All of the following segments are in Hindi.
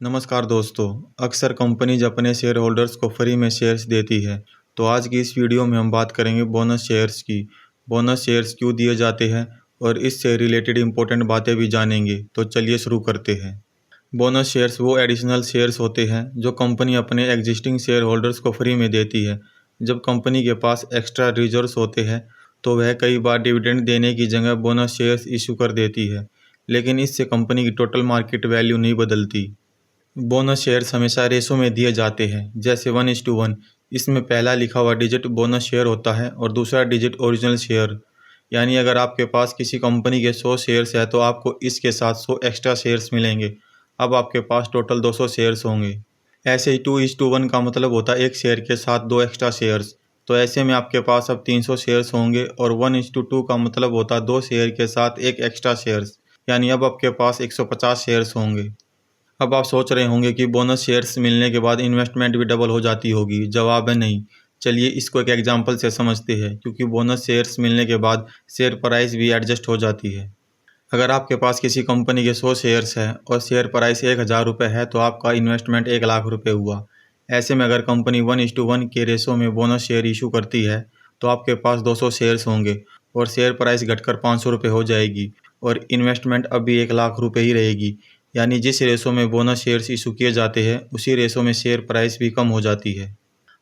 नमस्कार दोस्तों। अक्सर कंपनीज अपने शेयर होल्डर्स को फ्री में शेयर्स देती है। तो आज की इस वीडियो में हम बात करेंगे बोनस शेयर्स की। बोनस शेयर्स क्यों दिए जाते हैं और इससे रिलेटेड इंपॉर्टेंट बातें भी जानेंगे। तो चलिए शुरू करते हैं। बोनस शेयर्स वो एडिशनल शेयर्स होते हैं जो कंपनी अपने एग्जिस्टिंग शेयर होल्डर्स को फ्री में देती है। जब कंपनी के पास एक्स्ट्रा रिजर्व्स होते हैं तो वह कई बार डिविडेंड देने की जगह बोनस शेयर्स इशू कर देती है, लेकिन इससे कंपनी की टोटल मार्केट वैल्यू नहीं बदलती। बोनस शेयर्स हमेशा रेशो में दिए जाते हैं, जैसे 1:1। इसमें पहला लिखा हुआ डिजिट बोनस शेयर होता है और दूसरा डिजिट ओरिजिनल शेयर। यानी अगर आपके पास किसी कंपनी के 100 शेयर्स है तो आपको इसके साथ 100 एक्स्ट्रा शेयर्स मिलेंगे। अब आपके पास टोटल 200 शेयर्स होंगे। ऐसे ही 2:1 का मतलब होता है एक शेयर के साथ 2 एक्स्ट्रा शेयर्स। तो ऐसे में आपके पास अब 300 शेयर्स होंगे। और 1:2 का मतलब होता है 2 शेयर के साथ एक एक्स्ट्रा शेयर्स। यानी अब आपके पास 150 शेयर्स होंगे। अब आप सोच रहे होंगे कि बोनस शेयर्स मिलने के बाद इन्वेस्टमेंट भी डबल हो जाती होगी। जवाब है नहीं। चलिए इसको एक एग्जांपल से समझते हैं, क्योंकि बोनस शेयर्स मिलने के बाद शेयर प्राइस भी एडजस्ट हो जाती है। अगर आपके पास किसी कंपनी के 100 शेयर्स हैं और शेयर प्राइस 1000 रुपये है तो आपका इन्वेस्टमेंट 1 लाख रुपये हुआ। ऐसे में अगर कंपनी 1:1 के रेशो में बोनस शेयर इशू करती है तो आपके पास 200 शेयर्स होंगे और शेयर प्राइस घटकर 500 रुपये हो जाएगी और इन्वेस्टमेंट अभी 1 लाख रुपये ही रहेगी। यानी जिस रेशो में बोनस शेयर्स इशू किए जाते हैं उसी रेशो में शेयर प्राइस भी कम हो जाती है।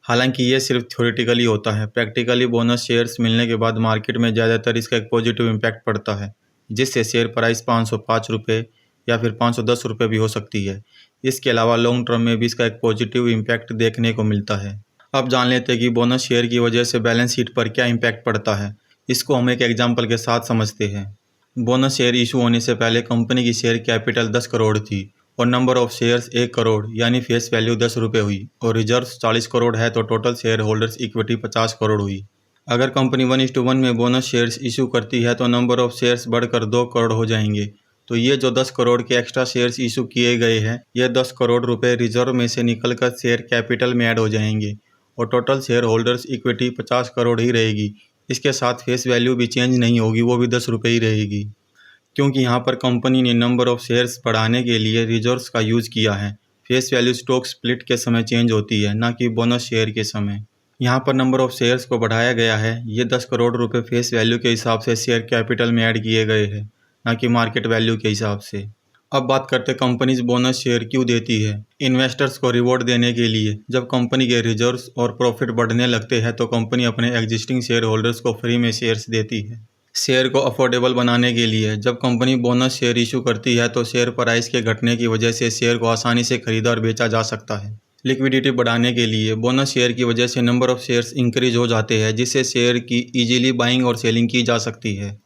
हालांकि ये सिर्फ थ्योरेटिकली होता है। प्रैक्टिकली बोनस शेयर्स मिलने के बाद मार्केट में ज़्यादातर इसका एक पॉजिटिव इम्पैक्ट पड़ता है, जिससे शेयर प्राइस 505 रुपये या फिर 510 रुपये भी हो सकती है। इसके अलावा लॉन्ग टर्म में भी इसका एक पॉजिटिव इम्पैक्ट देखने को मिलता है। अब जान लेते हैं कि बोनस शेयर की वजह से बैलेंस शीट पर क्या इम्पैक्ट पड़ता है। इसको हम एक एग्जाम्पल के साथ समझते हैं। बोनस शेयर इशू होने से पहले कंपनी की शेयर कैपिटल 10 करोड़ थी और नंबर ऑफ शेयर्स 1 करोड़ यानी फेस वैल्यू 10 रुपये हुई और रिजर्व 40 करोड़ है तो total share holders equity 50 crore हुई। अगर कंपनी 1:1 में बोनस शेयर्स इशू करती है तो नंबर ऑफ शेयर्स बढ़कर 2 करोड़ हो जाएंगे। तो ये जो 10 करोड़ के एक्स्ट्रा शेयर्स इशू किए गए हैं, ये 10 करोड़ रुपये रिजर्व में से निकलकर शेयर कैपिटल में ऐड हो जाएंगे और total share holders equity 50 crore ही रहेगी। इसके साथ फेस वैल्यू भी चेंज नहीं होगी, वो भी 10 रुपये ही रहेगी। क्योंकि यहाँ पर कंपनी ने नंबर ऑफ शेयर्स बढ़ाने के लिए रिजर्व्स का यूज़ किया है। फेस वैल्यू स्टॉक स्प्लिट के समय चेंज होती है, ना कि बोनस शेयर के समय। यहाँ पर नंबर ऑफ शेयर्स को बढ़ाया गया है। ये 10 करोड़ रुपए फेस वैल्यू के हिसाब से शेयर कैपिटल में ऐड किए गए हैं, ना कि मार्केट वैल्यू के हिसाब से। अब बात करते कंपनीज बोनस शेयर क्यों देती है। इन्वेस्टर्स को रिवॉर्ड देने के लिए। जब कंपनी के रिजर्व्स और प्रॉफिट बढ़ने लगते हैं तो कंपनी अपने एग्जिस्टिंग शेयर होल्डर्स को फ्री में शेयर्स देती है। शेयर को अफोर्डेबल बनाने के लिए। जब कंपनी बोनस शेयर इशू करती है तो शेयर प्राइस के घटने की वजह से शेयर को आसानी से खरीदा और बेचा जा सकता है। लिक्विडिटी बढ़ाने के लिए। बोनस शेयर की वजह से नंबर ऑफ शेयर्स इंक्रीज हो जाते हैं, जिससे शेयर की इजीली बाइंग और सेलिंग की जा सकती है।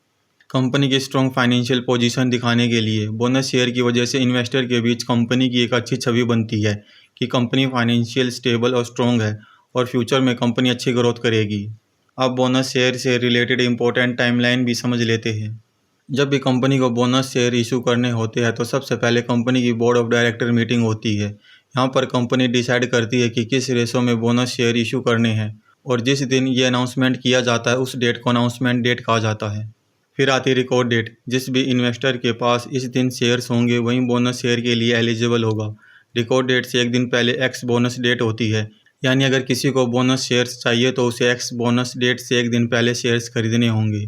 कंपनी की स्ट्रॉन्ग फाइनेंशियल पोजीशन दिखाने के लिए। बोनस शेयर की वजह से इन्वेस्टर के बीच कंपनी की एक अच्छी छवि बनती है कि कंपनी फाइनेंशियल स्टेबल और स्ट्रॉन्ग है और फ्यूचर में कंपनी अच्छी ग्रोथ करेगी। अब बोनस शेयर से रिलेटेड इंपॉर्टेंट टाइमलाइन भी समझ लेते हैं। जब भी कंपनी को बोनस शेयर इशू करने होते हैं तो सबसे पहले कंपनी की बोर्ड ऑफ डायरेक्टर मीटिंग होती है। यहाँ पर कंपनी डिसाइड करती है कि किस रेशो में बोनस शेयर इशू करने हैं और जिस दिन ये अनाउंसमेंट किया जाता है उस डेट को अनाउंसमेंट डेट कहा जाता है। फिर आती है रिकॉर्ड डेट। जिस भी इन्वेस्टर के पास इस दिन शेयर्स होंगे वहीं बोनस शेयर के लिए एलिजिबल होगा। रिकॉर्ड डेट से एक दिन पहले एक्स बोनस डेट होती है। यानी अगर किसी को बोनस शेयर्स चाहिए तो उसे एक्स बोनस डेट से एक दिन पहले शेयर्स खरीदने होंगे।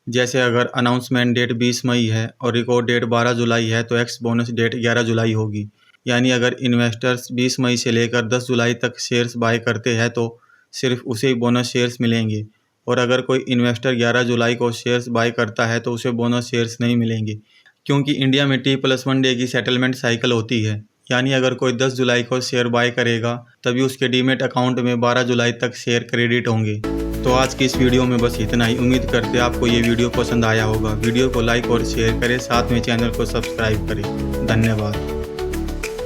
जैसे अगर अनाउंसमेंट डेट 20 मई है और रिकॉर्ड डेट 12 जुलाई है तो एक्स बोनस डेट 11 जुलाई होगी। यानी अगर इन्वेस्टर्स 20 मई से लेकर 10 जुलाई तक शेयर्स बाय करते हैं तो सिर्फ उसे ही बोनस शेयर्स मिलेंगे और अगर कोई इन्वेस्टर 11 जुलाई को शेयर्स बाय करता है तो उसे बोनस शेयर्स नहीं मिलेंगे, क्योंकि इंडिया में T+1 डे की सेटलमेंट साइकिल होती है। यानी अगर कोई 10 जुलाई को शेयर बाय करेगा तभी उसके डीमेट अकाउंट में 12 जुलाई तक शेयर क्रेडिट होंगे। तो आज की इस वीडियो में बस इतना ही। उम्मीद करते आपको ये वीडियो पसंद आया होगा। वीडियो को लाइक और शेयर करें, साथ में चैनल को सब्सक्राइब करें। धन्यवाद।